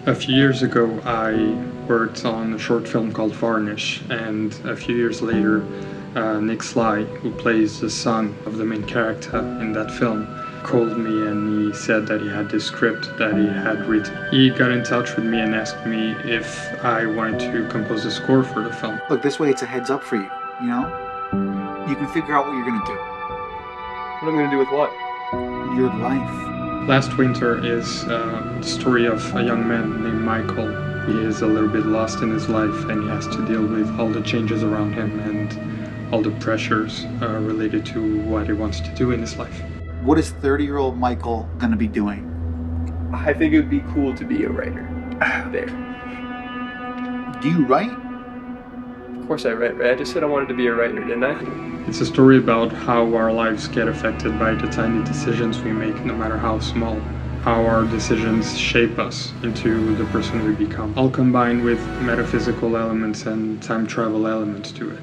A few years ago, I worked on a short film called Varnish, and a few years later, Nick Sly, who plays the son of the main character in that film, called me and he said that he had this script that he had written. He got in touch with me and asked me if I wanted to compose a score for the film. Look, this way it's a heads up for you, you know? You can figure out what you're gonna do. What am I gonna do with what? Your life. Last Winter is the story of a young man named Michael. He is a little bit lost in his life and he has to deal with all the changes around him and all the pressures related to what he wants to do in his life. What is 30-year-old Michael gonna be doing? I think it would be cool to be a writer. There. Do you write? Of course I write, right? I just said I wanted to be a writer, didn't I? It's a story about how our lives get affected by the tiny decisions we make, no matter how small. How our decisions shape us into the person we become, all combined with metaphysical elements and time travel elements to it.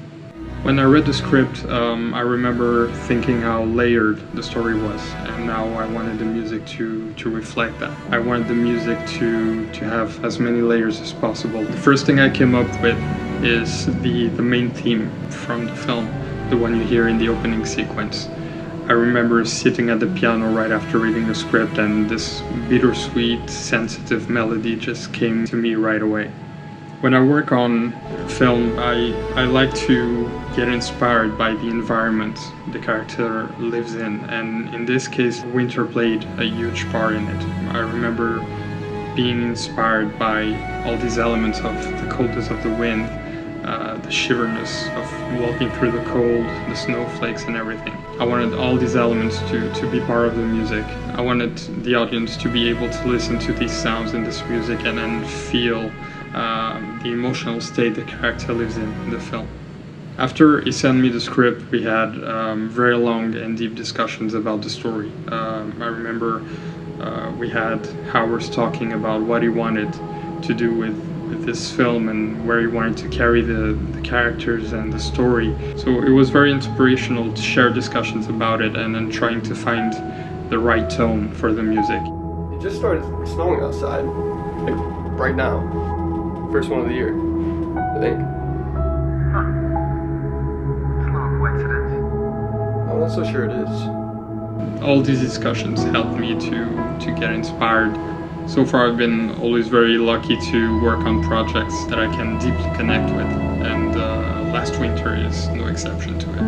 When I read the script, I remember thinking how layered the story was, and now I wanted the music to reflect that. I wanted the music to have as many layers as possible. The first thing I came up with is the main theme from the film, the one you hear in the opening sequence. I remember sitting at the piano right after reading the script, and this bittersweet, sensitive melody just came to me right away. When I work on film, I like to get inspired by the environment the character lives in, and in this case, winter played a huge part in it. I remember being inspired by all these elements of the coldness of the wind, the shiverness of walking through the cold, the snowflakes and everything. I wanted all these elements to be part of the music. I wanted the audience to be able to listen to these sounds and this music and then feel the emotional state the character lives in the film. After he sent me the script, we had very long and deep discussions about the story. I remember we had hours talking about what he wanted to do with this film and where he wanted to carry the characters and the story. So it was very inspirational to share discussions about it and then trying to find the right tone for the music. It just started snowing outside, like right now. First one of the year, I think. It's a little coincidence. I'm not so sure it is. All these discussions helped me to get inspired. So far I've been always very lucky to work on projects that I can deeply connect with, and Last Winter is no exception to it.